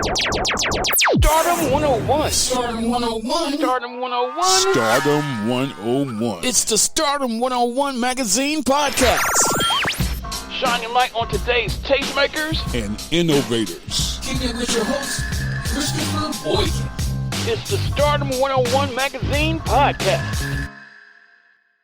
Stardom 101. Stardom 101. Stardom 101. Stardom 101. It's the Stardom 101 magazine podcast. Shining light on today's tastemakers and innovators. Kicking it with your host, Christopher Boykin. It's the Stardom 101 magazine podcast.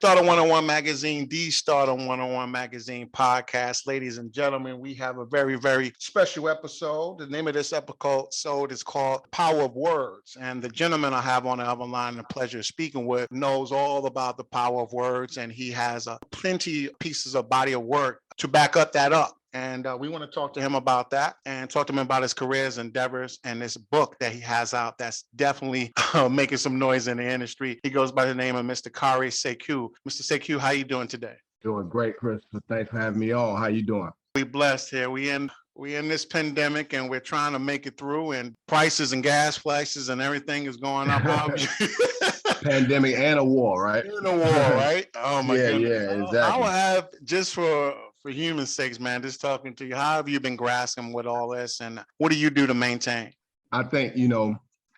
Stardom 101 magazine, the Stardom 101 magazine podcast. Ladies and gentlemen, we have a very, very special episode. The name of this episode is called Power of Words. And the gentleman I have on the other line, the pleasure of speaking with, knows all about the power of words. And he has plenty pieces of body of work to back up that up. And we want to talk to him about that and talk to him about his careers, endeavors, and this book that he has out that's definitely making some noise in the industry. He goes by the name of Mr. Khari Sekou. Mr. Sekou, how you doing today? Doing great, Christopher. Thanks for having me on. How you doing? We blessed here. We in this pandemic and we're trying to make it through, and prices and gas prices and everything is going up. Pandemic and a war, right? And a war, right? Oh my goodness. Yeah, exactly. I will have, just for human sakes, man, just talking to you, how have you been grasping with all this, and what do you do to maintain? I think,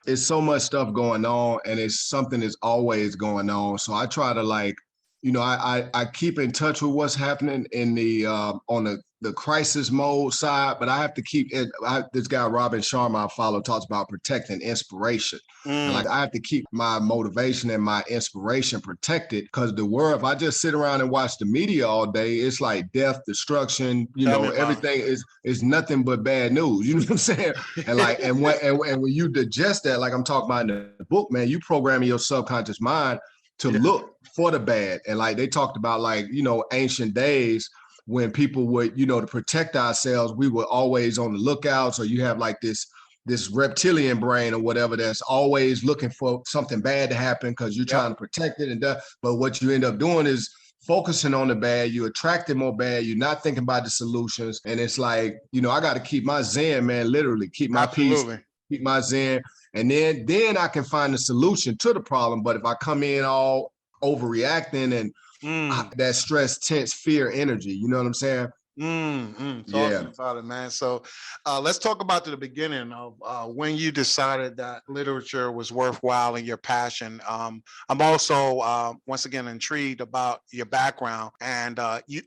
it's so much stuff going on, and it's something that's always going on. So I try to I keep in touch with what's happening in the on the crisis mode side, but I have to keep it. This guy Robin Sharma I follow talks about protecting inspiration. And I have to keep my motivation and my inspiration protected, because the world, if I just sit around and watch the media all day, it's like death, destruction. Everything is nothing but bad news. You know what I'm saying? And when you digest that, like I'm talking about in the book, man, you programming your subconscious mind to look for the bad. And like they talked about, ancient days when people would, to protect ourselves, we were always on the lookout. So you have like this reptilian brain or whatever that's always looking for something bad to happen because you're trying to protect it. But what you end up doing is focusing on the bad. You're attracting more bad. You're not thinking about the solutions. And it's like, I got to keep my zen, man, literally keep my peace, keep my zen. And then I can find the solution to the problem. But if I come in all overreacting and that stress, tense, fear, energy, you know what I'm saying? Talking about it, man. So let's talk about the beginning of when you decided that literature was worthwhile and your passion. I'm also once again intrigued about your background, and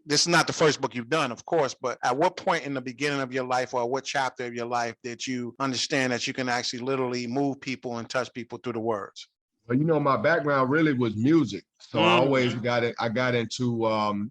this is not the first book you've done, of course, but at what point in the beginning of your life, or what chapter of your life, did you understand that you can actually literally move people and touch people through the words? Well, my background really was music. So I always got into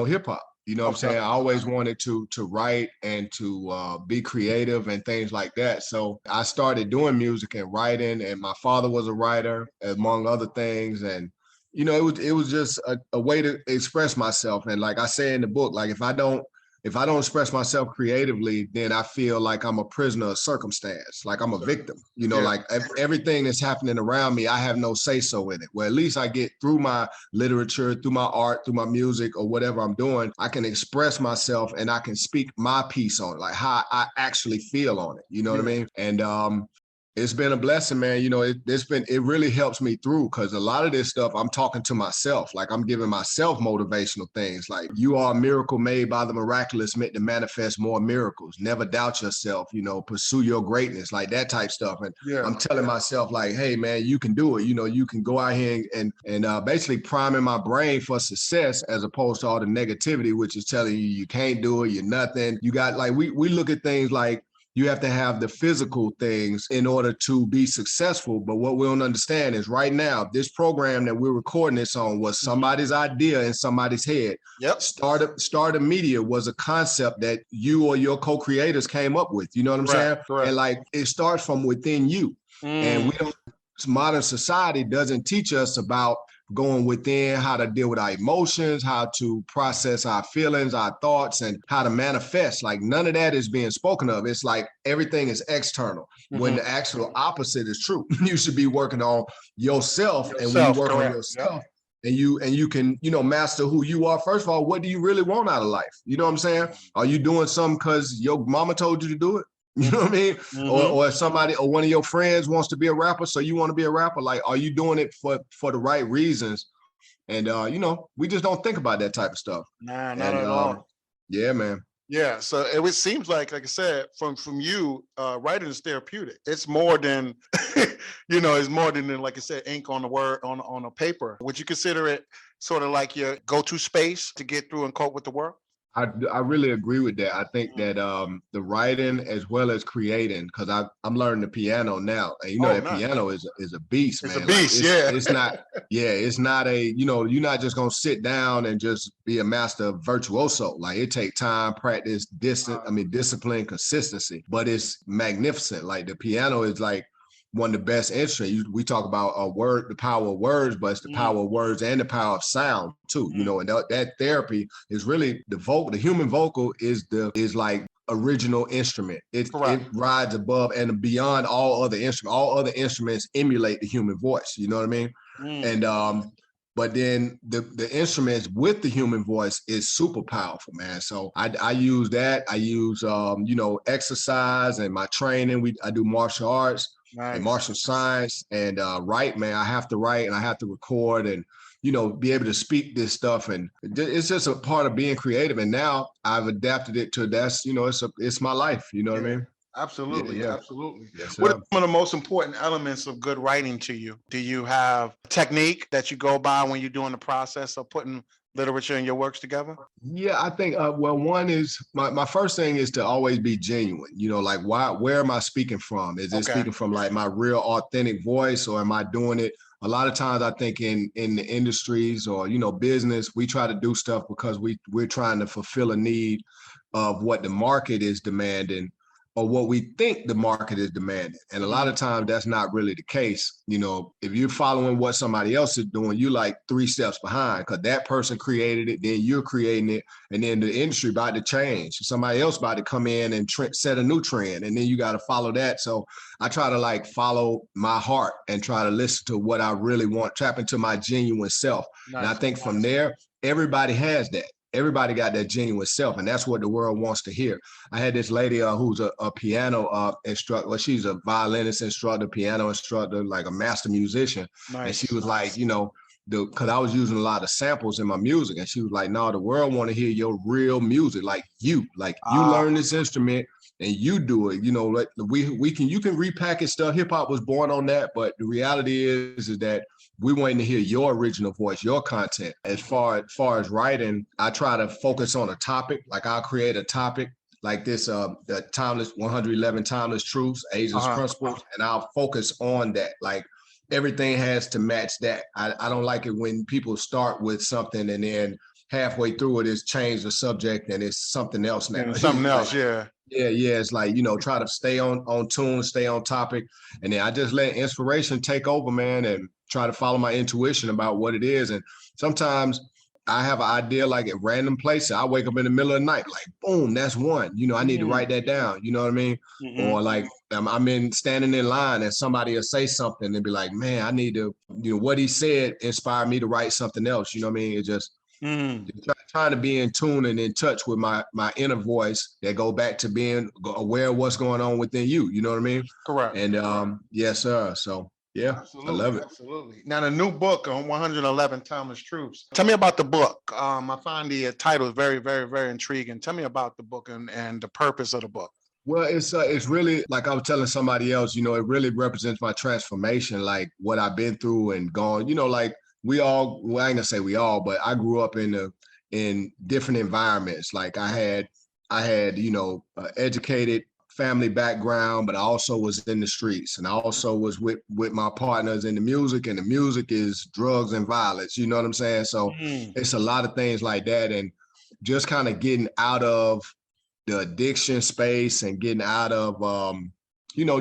hip hop. You know what I'm saying? I always wanted to write and to be creative and things like that. So I started doing music and writing, and my father was a writer, among other things. And, it was just a way to express myself. And like I say in the book, like if I don't express myself creatively, then I feel like I'm a prisoner of circumstance, like I'm a victim, like everything that's happening around me, I have no say-so in it. Well, at least I get through my literature, through my art, through my music or whatever I'm doing, I can express myself and I can speak my piece on it, like how I actually feel on it. You know what I mean? And it's been a blessing, man. It really helps me through, because a lot of this stuff I'm talking to myself, like I'm giving myself motivational things like, you are a miracle made by the miraculous, meant to manifest more miracles. Never doubt yourself, pursue your greatness, like that type stuff. And I'm telling myself like, hey man, you can do it. You can go out here and basically priming my brain for success, as opposed to all the negativity, which is telling you can't do it, you're nothing. You got like, we look at things like, you have to have the physical things in order to be successful. But what we don't understand is right now, this program that we're recording this on was somebody's idea in somebody's head. Yep. Startup media was a concept that you or your co-creators came up with. You know what I'm saying? Correct. And like, it starts from within you. And modern society doesn't teach us about going within, how to deal with our emotions, how to process our feelings, our thoughts, and how to manifest. Like none of that is being spoken of. It's like everything is external, when the actual opposite is true. You should be working on yourself, and when you work on yourself, and you can, master who you are. First of all, what do you really want out of life? You know what I'm saying? Are you doing something because your mama told you to do it? You know what I mean? Or if somebody or one of your friends wants to be a rapper, so you want to be a rapper, like, are you doing it for the right reasons? And we just don't think about that type of stuff. Nah, not at all. Yeah, man. Yeah, so it seems like I said, from you, writing is therapeutic. It's more than, it's more than like I said, ink on the word on a paper. Would you consider it sort of like your go-to space to get through and cope with the world? I really agree with that. I think Mm. that the writing as well as creating, because I'm learning the piano now, and Oh, that nice. piano is a beast, It's a man. Like beast, yeah. it's not, yeah, it's not a, you're not just gonna sit down and just be a master virtuoso. Like it take time, practice, discipline, consistency. But it's magnificent. Like the piano is like one of the best instruments. We talk about the power of words, but it's the power of words and the power of sound too. And that therapy is really the human vocal is like original instrument. It rides above and beyond all other instruments. All other instruments emulate the human voice. You know what I mean? And but then the instruments with the human voice is super powerful, man. So I use that. I use exercise and my training. I do martial arts. Nice. And martial science and write, man. I have to write and I have to record and be able to speak this stuff, and it's just a part of being creative. And now I've adapted it to it's my life. You know what I mean? Absolutely, Yeah. absolutely. Yes, What sir. are some of the most important elements of good writing to you? Do you have technique that you go by when you're doing the process of putting literature and your works together? Yeah, I think one is my first thing is to always be genuine. Like where am I speaking from? Is it speaking from like my real authentic voice, or am I doing it? A lot of times I think in the industries or business, we try to do stuff because we're trying to fulfill a need of what the market is demanding or what we think the market is demanding. And a lot of times that's not really the case. If you're following what somebody else is doing, you like 3 steps behind because that person created it, then you're creating it, and then the industry about to change. Somebody else about to come in and set a new trend, and then you got to follow that. So I try to like follow my heart and try to listen to what I really want, tap into my genuine self. Nice. And I think from there, everybody has that. Everybody got that genuine self, and that's what the world wants to hear. I had this lady who's a piano instructor. Well, she's a violinist instructor, piano instructor, like a master musician. Nice. And she was like, because I was using a lot of samples in my music, and she was like, "No, the world want to hear your real music, like you learn this instrument and you do it. Like you can repackage stuff. Hip hop was born on that, but the reality is that we wanting to hear your original voice, your content. As far as writing, I try to focus on a topic. Like I'll create a topic like this, the Timeless 111 Timeless Truths Ageless Principles, and I'll focus on that. Like everything has to match that. I don't like it when people start with something and then halfway through it is change the subject and it's something else now. Something else, yeah. Yeah. It's like, try to stay on tune, stay on topic. And then I just let inspiration take over, man, and try to follow my intuition about what it is. And sometimes I have an idea like at random places. I wake up in the middle of the night, like, boom, that's one. I need to write that down. You know what I mean? Or like I'm standing in line and somebody will say something and be like, man, I need to, what he said inspired me to write something else. You know what I mean? It just trying to be in tune and in touch with my inner voice that go back to being aware of what's going on within you. You know what I mean? Correct. And yes, sir. So yeah, absolutely, I love it. Absolutely. Now the new book on 111 Timeless Truths. Tell me about the book. I find the title is very, very, very intriguing. Tell me about the book and the purpose of the book. Well, it's really like I was telling somebody else. It really represents my transformation, like what I've been through and gone. Like we all. Well, I ain't gonna say we all, but I grew up in different environments. Like I had educated family background, but I also was in the streets, and I also was with my partners in the music, and the music is drugs and violence. You know what I'm saying? So it's a lot of things like that, and just kind of getting out of the addiction space and getting out of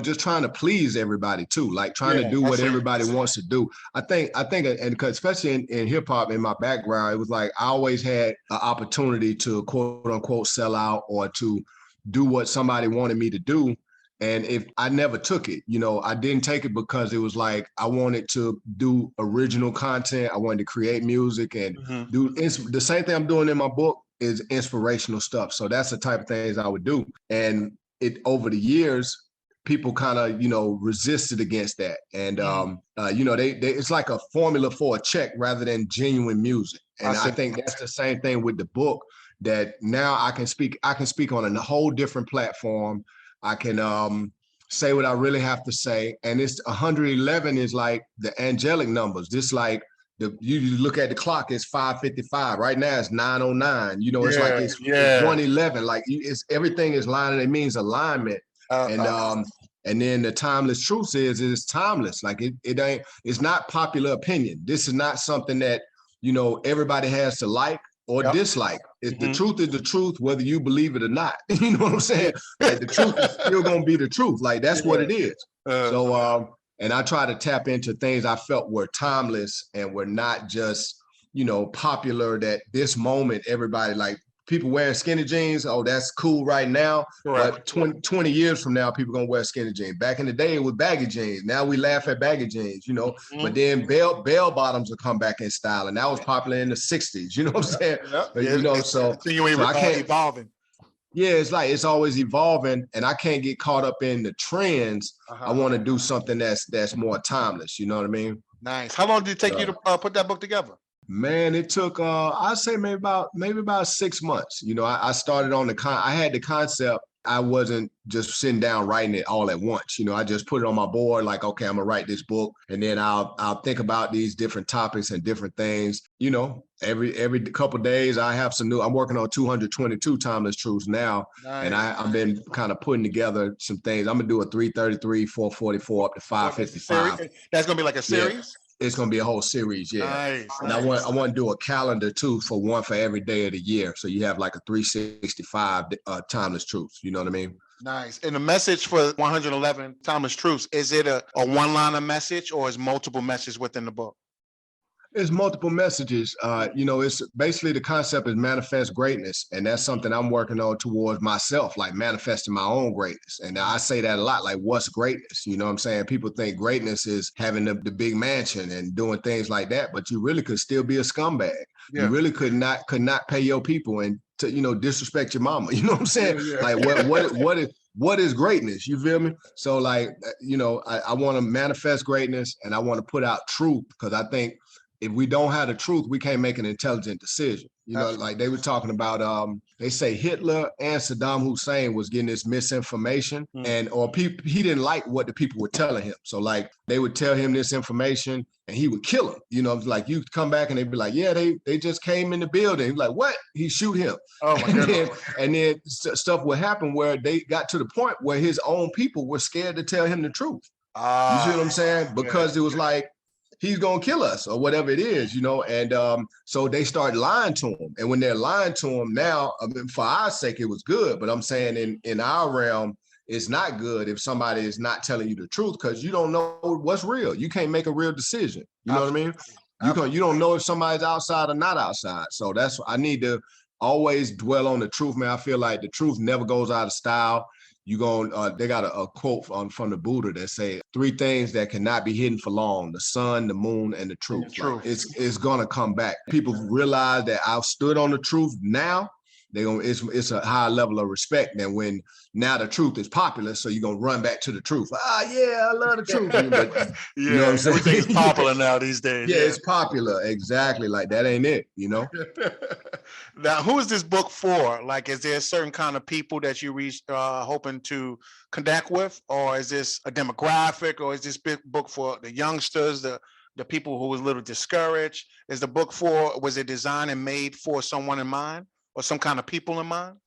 just trying to please everybody too, like trying to do what everybody wants to do. I think, and because especially in hip hop, in my background, it was like I always had an opportunity to quote unquote sell out or to do what somebody wanted me to do. And if I never took it, I didn't take it because it was like I wanted to do original content. I wanted to create music and do the same thing I'm doing in my book is inspirational stuff. So that's the type of things I would do. And it over the years, people kind of, resisted against that. And, it's like a formula for a check rather than genuine music. And I think that's the same thing with the book. that now I can speak on a whole different platform. I can say what I really have to say. And it's 111 is like the angelic numbers. This like you look at the clock, it's 5:55. Right now it's 9:09. You know, it's like it's 111. Like it's everything is lining. It means alignment. And then the timeless truth is it's timeless. Like it's not popular opinion. This is not something that, you know, everybody has to like or dislike. It's the truth is the truth, whether you believe it or not. You know what I'm saying? Like the truth is still gonna be the truth. Like that's what it is. And I try to tap into things I felt were timeless and were not just, you know, popular that this moment everybody like people wearing skinny jeans. Oh, that's cool right now. Correct. But 20 years from now, people gonna wear skinny jeans. Back in the day, it was baggy jeans. Now we laugh at baggy jeans, you know. But then bell bottoms will come back in style, and that was popular in the 60s. You know what I'm saying? You know, so I can't evolving. Yeah, it's like it's always evolving, and I can't get caught up in the trends. I want to do something that's more timeless. You know what I mean? Nice. How long did it take you to put that book together? Man, it took I'd say maybe about 6 months. You know, I started on I had the concept. I wasn't just sitting down writing it all at once. You know, I just put it on my board like, okay, I'm gonna write this book, and then I'll think about these different topics and different things. You know, every couple of days I have some new. I'm working on 222 timeless truths now, and I've been kind of putting together some things. I'm gonna do a 333, 444 up to 555. That's gonna be like a series. Yeah. It's gonna be a whole series, Nice. And I want to do a calendar too for every day of the year. So you have like a 365 timeless truths. You know what I mean? Nice. And the message for 111 timeless truths, is it a one-liner message or is multiple messages within the book? There's multiple messages. You know, it's basically the concept is manifest greatness. And that's something I'm working on towards myself, like manifesting my own greatness. And I say that a lot, like what's greatness? You know what I'm saying? People think greatness is having the big mansion and doing things like that, but you really could still be a scumbag. Yeah. You really could not pay your people and to, you know, disrespect your mama. You know what I'm saying? Like what is greatness? You feel me? So like, you know, I want to manifest greatness and I want to put out truth because I think if we don't have the truth, we can't make an intelligent decision. You know, like they were talking about, they say Hitler and Saddam Hussein was getting this misinformation he didn't like what the people were telling him. So like they would tell him this information and he would kill him. You know, like you come back and they'd be like, yeah, they just came in the building. He's like, what? He shoot him. Oh my goodness. And then stuff would happen where they got to the point where his own people were scared to tell him the truth. You see what I'm saying? Because it was like, he's going to kill us or whatever it is, you know? And so they start lying to him. And when they're lying to him now, I mean, for our sake, it was good. But I'm saying in our realm, it's not good if somebody is not telling you the truth because you don't know what's real. You can't make a real decision. You know what I mean? You don't know if somebody's outside or not outside. So that's I need to always dwell on the truth, man. I feel like the truth never goes out of style. They got a quote from the Buddha that say 3 things that cannot be hidden for long: the sun, the moon, and the truth. Like, it's gonna come back. People realize that I've stood on the truth now. It's a high level of respect than when now the truth is popular, so you're gonna run back to the truth. Yeah, I love the truth. But, you know what I'm saying? Everything's popular now these days. Yeah, it's popular. Exactly. Like that ain't it, you know? Now, who is this book for? Like, is there a certain kind of people that you hoping to connect with? Or is this a demographic? Or is this book for the youngsters, the people who was a little discouraged? Was it designed and made for someone in mind? Or some kind of people in mind?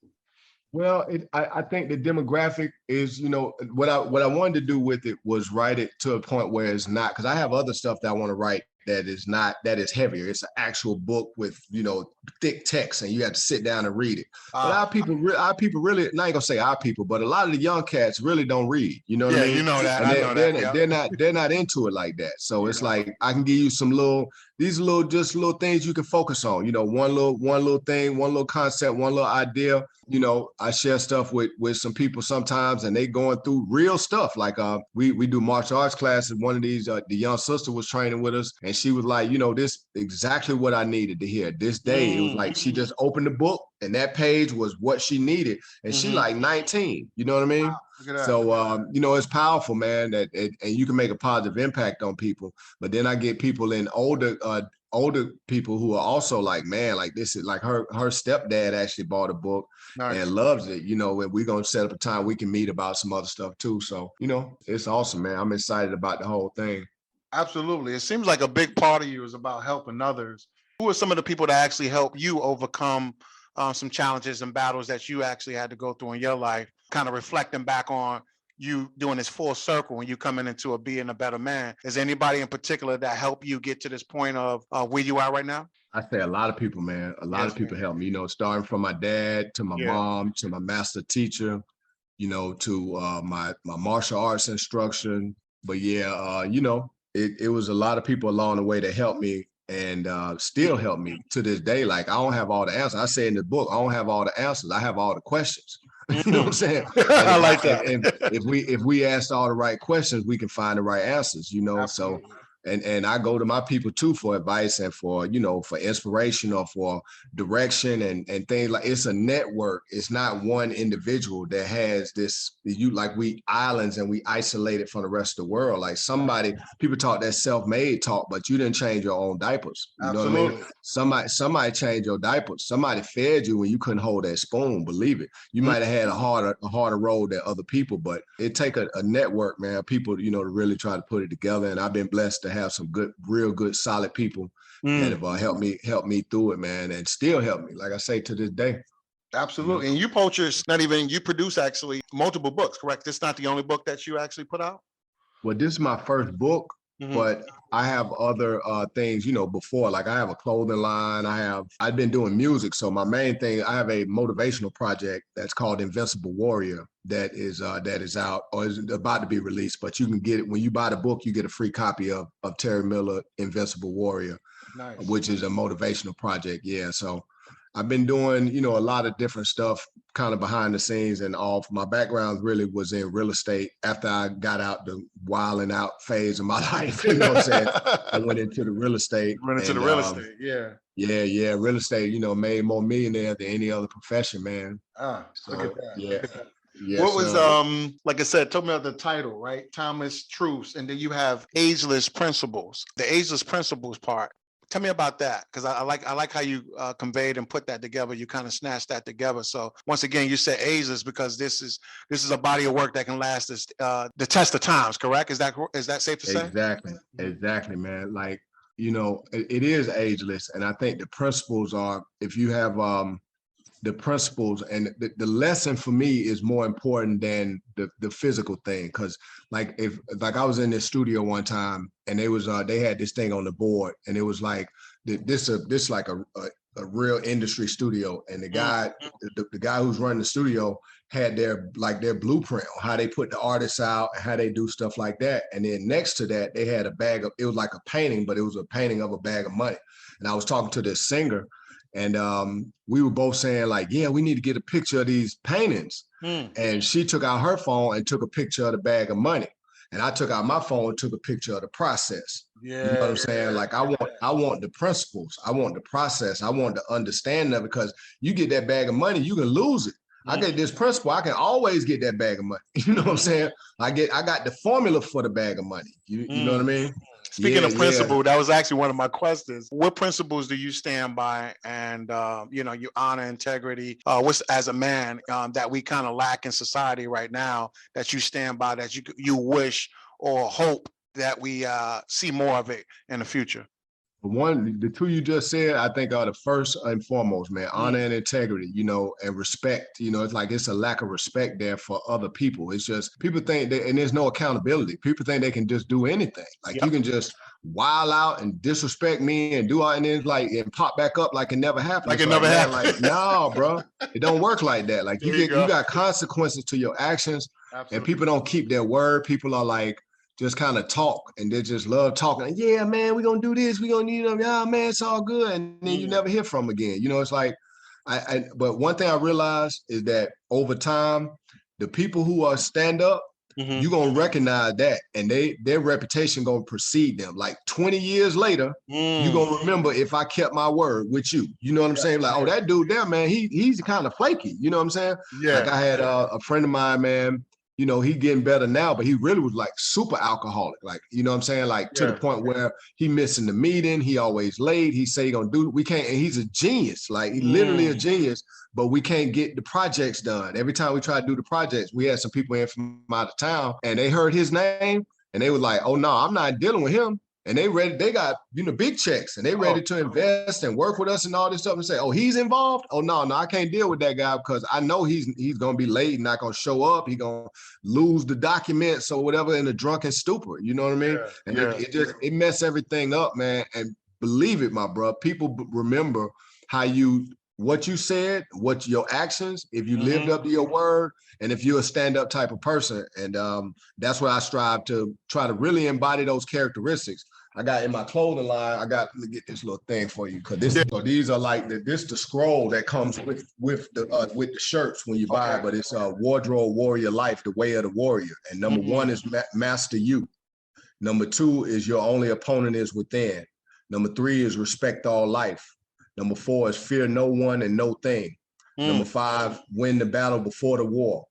Well, I think the demographic is, you know, what I wanted to do with it was write it to a point where it's not, because I have other stuff that I want to write that is heavier. It's an actual book with, you know, thick text and you have to sit down and read it. But our people really, and I ain't gonna say our people, but a lot of the young cats really don't read. You know what I mean? You know that. They're not into it like that. So it's like I can give you some little things you can focus on. You know, one little thing, one little concept, one little idea. You know, I share stuff with some people sometimes, and they going through real stuff. Like we do martial arts classes. One of these, the young sister was training with us, and she was like, you know, this exactly what I needed to hear. This day, it was like she just opened the book, and that page was what she needed, and she like 19. You know what I mean? Wow. So, you know, it's powerful, man, and you can make a positive impact on people. But then I get people in older older people who are also like, man, like this is like her stepdad actually bought a book and loves it, you know, and we're going to set up a time we can meet about some other stuff too. So, you know, it's awesome, man. I'm excited about the whole thing. Absolutely. It seems like a big part of you is about helping others. Who are some of the people that actually help you overcome some challenges and battles that you actually had to go through in your life, kind of reflecting back on you doing this full circle when you coming into a being a better man? Is anybody in particular that helped you get to this point of where you are right now? I say a lot of people, man. A lot of people help me, you know, starting from my dad to my mom to my master teacher, you know, to my martial arts instruction. But you know, it was a lot of people along the way that helped me and still help me to this day. Like, I don't have all the answers. I say in the book, I don't have all the answers. I have all the questions. You know what I'm saying? I like that. And if we ask all the right questions, we can find the right answers, you know. Absolutely. So and I go to my people too for advice and for, you know, for inspiration or for direction and things. Like, it's a network. It's not one individual that has this, like we islands and we isolated from the rest of the world. Like, people talk that self-made talk, but you didn't change your own diapers. You know what I mean? Somebody changed your diapers. Somebody fed you when you couldn't hold that spoon, believe it. You might have had a harder road than other people, but it take a network, man, people, you know, to really try to put it together. And I've been blessed to have some real good, solid people that have helped me through it, man, and still help me, like I say, to this day. Absolutely. And you poachers, you produce actually multiple books, correct? This is not the only book that you actually put out? Well, this is my first book, but I have other things, you know, before. Like, I have a clothing line. I've been doing music. So my main thing, I have a motivational project that's called Invincible Warrior that is out or is about to be released. But you can get it when you buy the book. You get a free copy of Terry Miller Invincible Warrior, which is a motivational project. Yeah. So I've been doing, you know, a lot of different stuff kind of behind the scenes and all. My background really was in real estate. After I got out the wilding out phase of my life, you know what I'm saying? I went into the real estate. Real estate, yeah. Yeah. Real estate, you know, made more millionaire than any other profession, man. Look at that. Yeah. Look at that. Yes, what was like I said, tell me about the title, right? Timeless Truths, and then you have Ageless Principles. The Ageless Principles part. Tell me about that, because I like how you conveyed and put that together. You kind of snatched that together. So once again, you said ageless because this is a body of work that can last the test of times. Correct? Is that safe to say? Exactly, man. Like, you know, it is ageless, and I think the principles are, if you have the principles, and the lesson for me is more important than the physical thing. Cause like I was in this studio one time and they had this thing on the board and it was like, this like a real industry studio. And the guy who's running the studio had their blueprint on how they put the artists out and how they do stuff like that. And then next to that, they had it was like a painting, but it was a painting of a bag of money. And I was talking to this singer, and we were both saying like, yeah, we need to get a picture of these paintings. And she took out her phone and took a picture of the bag of money. And I took out my phone and took a picture of the process. Yeah, you know what I'm saying? Like, I want the principles. I want the process. I want the understanding of it, because you get that bag of money, you can lose it. I get this principle, I can always get that bag of money. You know what I'm saying? I got the formula for the bag of money. You know what I mean? Speaking of principle, that was actually one of my questions. What principles do you stand by? And, you know, you honor integrity. What's, as a man, that we kind of lack in society right now that you stand by, that you wish or hope that we see more of it in the future? The two you just said, I think are the first and foremost, man. Honor and integrity, you know, and respect. You know, it's like it's a lack of respect there for other people. It's just people think and there's no accountability. People think they can just do anything. Like, you can just wild out and disrespect me and do all, and then and pop back up like it never happened. Like it never happened. Like, no, bro, it don't work like that. Like, you got consequences to your actions. Absolutely. And people don't keep their word. People are like, just kind of talk, and they just love talking. Yeah, man, we're going to do this. We're going to need them. Yeah, man, it's all good. And then you never hear from them again. You know, it's like, but one thing I realized is that over time, the people who are stand up, you're going to recognize that, and their reputation going to precede them. Like 20 years later, you're going to remember if I kept my word with you. You know what I'm saying? Like, oh, that dude there, man, he's kind of flaky. You know what I'm saying? Yeah. Like, I had a friend of mine, man. you know, he getting better now, but he really was like super alcoholic. Like, you know what I'm saying? Like to the point where he missing the meeting. He always late. He say he gonna do, we can't, and he's a genius. Like he literally a genius, but we can't get the projects done. Every time we try to do the projects, we had some people in from out of town and they heard his name and they were like, oh no, I'm not dealing with him. And they got, you know, big checks and they ready to invest and work with us and all this stuff and say, oh, he's involved? Oh, no, I can't deal with that guy because I know he's going to be late and not going to show up. He's going to lose the documents or whatever in a drunken stupor. You know what I mean? It messed everything up, man. And believe it, my bro, people remember what you said, what your actions, if you lived up to your word, and if you're a stand-up type of person. And that's what I strive to try to really embody those characteristics. I got in my clothing line, let me get this little thing for you, because these are like the scroll that comes with the shirts when you buy it, but it's a Wardrobe Warrior Life, the way of the warrior. And number one is master you. Number two is your only opponent is within. Number three is respect all life. Number four is fear no one and no thing. Number five, win the battle before the war.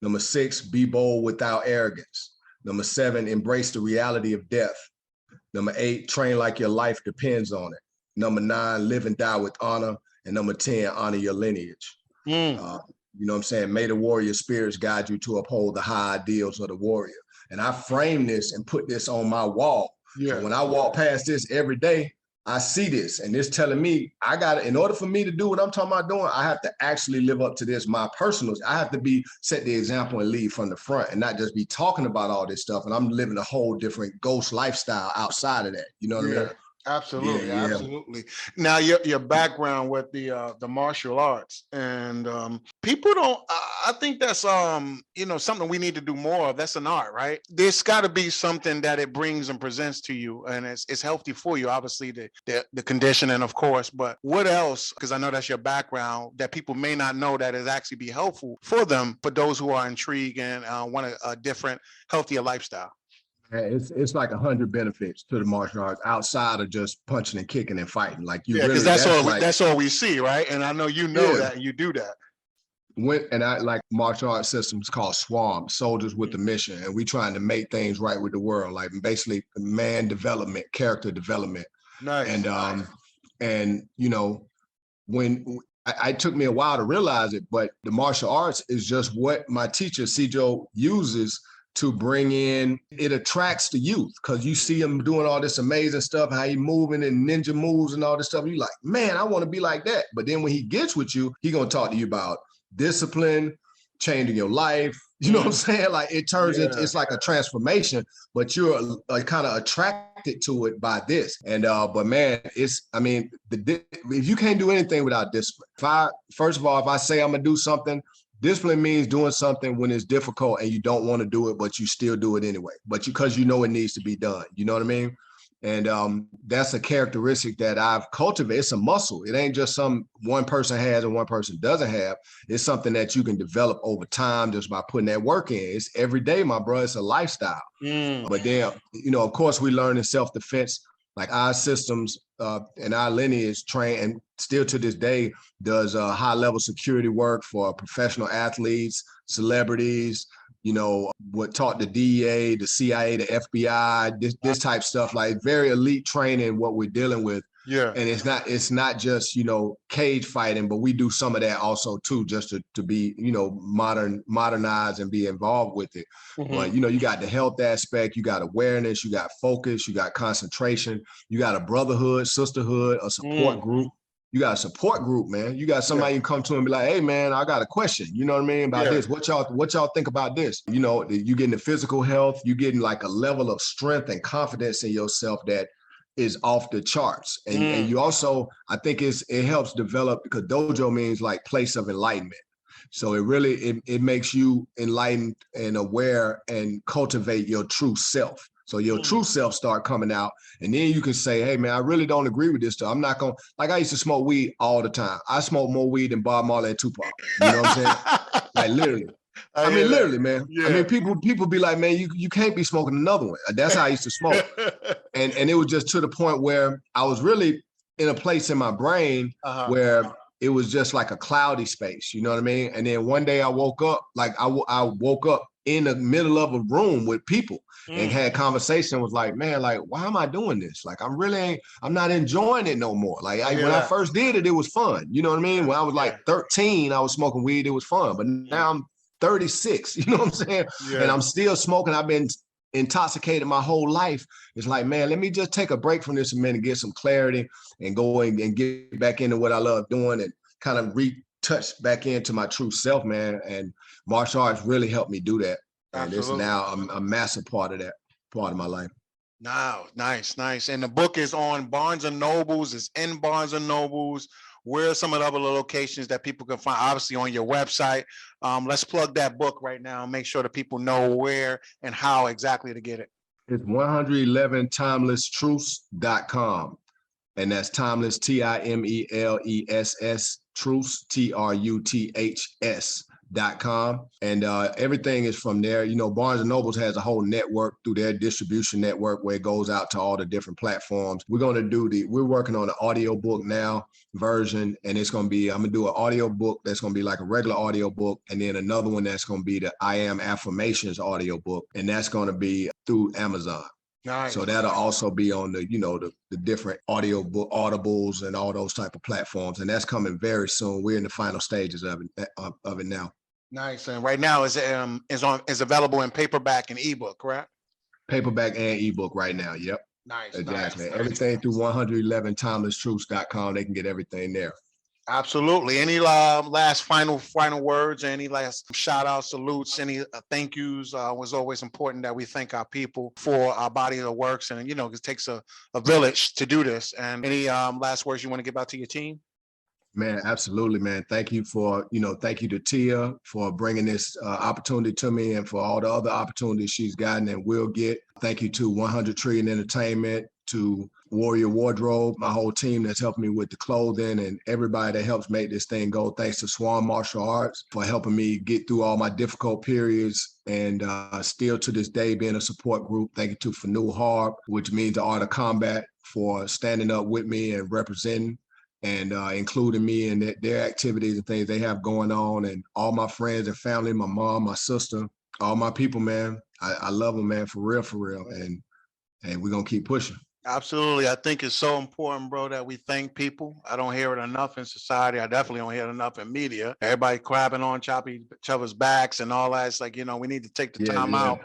Number six, be bold without arrogance. Number seven, embrace the reality of death. Number eight, train like your life depends on it. Number nine, live and die with honor. And number 10, honor your lineage. You know what I'm saying? May the warrior spirits guide you to uphold the high ideals of the warrior. And I frame this and put this on my wall. So when I walk past this every day, I see this and it's telling me in order for me to do what I'm talking about doing, I have to actually live up to this. My personals, I have to set the example and lead from the front and not just be talking about all this stuff. And I'm living a whole different ghost lifestyle outside of that. You know what I mean? Absolutely, absolutely. Now, your background with the martial arts, and people don't. I think that's something we need to do more of. That's an art, right? There's got to be something that it brings and presents to you, and it's healthy for you. Obviously, the conditioning, of course. But what else? Because I know that's your background that people may not know that is actually be helpful for them, for those who are intrigued and want a different, healthier lifestyle. It's like 100 benefits to the martial arts outside of just punching and kicking and fighting. Like you, because that's all we see, right? And I know you know that, and you do that. I like martial arts systems called SWAM, Soldiers with a Mission, and we trying to make things right with the world, like basically man development, character development. Nice. And you know, when it took me a while to realize it, but the martial arts is just what my teacher Sijo uses to bring in. It attracts the youth because you see him doing all this amazing stuff, how he moving and ninja moves and all this stuff. You're like, man, I want to be like that. But then when he gets with you, he gonna talk to you about discipline, changing your life. You know what I'm saying? Like it turns into, it's like a transformation, but you're kind of attracted to it by this. And but man, if you can't do anything without discipline. First of all, if I say I'm gonna do something, discipline means doing something when it's difficult and you don't want to do it, but you still do it anyway, because you know it needs to be done. You know what I mean? And that's a characteristic that I've cultivated. It's a muscle. It ain't just one person has and one person doesn't have. It's something that you can develop over time just by putting that work in. It's every day, my bro. It's a lifestyle. But then, of course, we learn in self-defense, like our systems and our lineage train, and still to this day does high-level security work for professional athletes, celebrities, what taught the DEA, the CIA, the FBI, this type stuff, like very elite training, what we're dealing with. Yeah. And it's not just, cage fighting, but we do some of that also too, just to be, modernized and be involved with it. But, you got the health aspect, you got awareness, you got focus, you got concentration, you got a brotherhood, sisterhood, a support group. You got a support group, man. You got somebody you come to and be like, hey, man, I got a question. You know what I mean? About this. What y'all think about this? You getting the physical health, you getting like a level of strength and confidence in yourself that is off the charts. And you also, I think it helps develop, because dojo means like place of enlightenment. So it really, it makes you enlightened and aware and cultivate your true self. So your true self start coming out, and then you can say, hey, man, I really don't agree with this stuff. I'm not going to, like I used to smoke weed all the time. I smoke more weed than Bob Marley and Tupac. You know what I'm saying? Like literally. I mean, literally, man. Yeah. I mean, people be like, man, you can't be smoking another one. That's how I used to smoke. And it was just to the point where I was really in a place in my brain where it was just like a cloudy space. You know what I mean? And then one day I woke up, like I woke up in the middle of a room with people and had conversation, was like, man, like, why am I doing this? Like, I'm not enjoying it no more. Like when I first did it, it was fun. You know what I mean? When I was like 13, I was smoking weed. It was fun. But now I'm 36, you know what I'm saying? Yeah. And I'm still smoking. I've been intoxicated my whole life. It's like, man, let me just take a break from this a minute, get some clarity and go and get back into what I love doing and kind of retouch back into my true self, man. And martial arts really helped me do that. And it's now a massive part of that part of my life. No, nice. And the book is on Barnes and Nobles. It's in Barnes and Nobles. Where are some of the other locations that people can find? Obviously on your website. Let's plug that book right now and make sure that people know where and how exactly to get it. It's 111 timelesstruths.com. And that's timeless, TIMELESS, truths, TRUTHS.com. And everything is from there. You know, Barnes and Nobles has a whole network through their distribution network where it goes out to all the different platforms. We're working on an audiobook now version, and I'm going to do an audiobook that's going to be like a regular audiobook, and then another one that's going to be the I Am Affirmations audiobook, and that's going to be through Amazon. Nice. So that'll also be on the different audiobook Audibles and all those type of platforms, and that's coming very soon. We're in the final stages of it now. Nice. And right now is available in paperback and ebook, correct? Paperback and ebook right now. Yep. Nice. Exactly. Nice. Everything through 111 timelesstruths.com. They can get everything there. Absolutely. Any last final words, any last shout out salutes, any thank yous? Was always important that we thank our people for our body of works. And, it takes a village to do this. And any last words you want to give out to your team? Man, absolutely, man. Thank you thank you to Tia for bringing this opportunity to me and for all the other opportunities she's gotten and will get. Thank you to 100 Trillion Entertainment, to Warrior Wardrobe, my whole team that's helping me with the clothing and everybody that helps make this thing go. Thanks to Swan Martial Arts for helping me get through all my difficult periods and still to this day being a support group. Thank you to Fanu Harp, which means the Art of Combat, for standing up with me and representing and including me in their activities and things they have going on, and all my friends and family, my mom, my sister, all my people, man. I love them, man, for real. And we're going to keep pushing. Absolutely. I think it's so important, bro, that we thank people. I don't hear it enough in society. I definitely don't hear it enough in media. Everybody crabbing on each other's backs and all that. It's like, we need to take the time out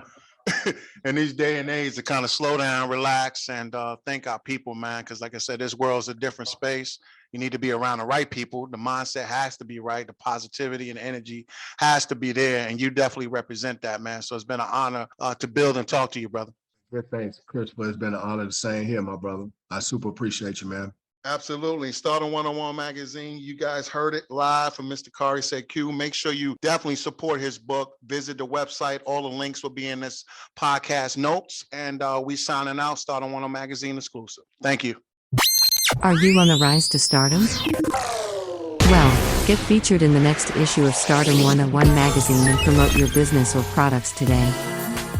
in these day and age to kind of slow down, relax, and thank our people, man. Because like I said, this world's a different space. You need to be around the right people. The mindset has to be right. The positivity and energy has to be there. And you definitely represent that, man. So it's been an honor to build and talk to you, brother. Good, thanks, Christopher. It's been an honor to same here, my brother. I super appreciate you, man. Absolutely. Stardom 101 Magazine. You guys heard it live from Mr. Khari Sekou. Make sure you definitely support his book. Visit the website. All the links will be in this podcast notes. And we signing out. Stardom 101 Magazine exclusive. Thank you. Are you on the rise to stardom? Well, get featured in the next issue of Stardom 101 Magazine and promote your business or products today.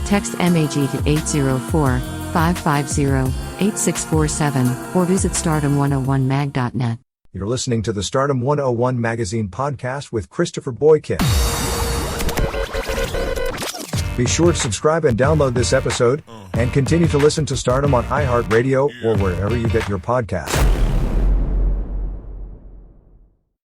Text MAG to 804-550-8647 or visit stardom101mag.net. You're listening to the Stardom 101 Magazine podcast with Christopher Boykin. Be sure to subscribe and download this episode, and continue to listen to Stardom on iHeartRadio or wherever you get your podcasts.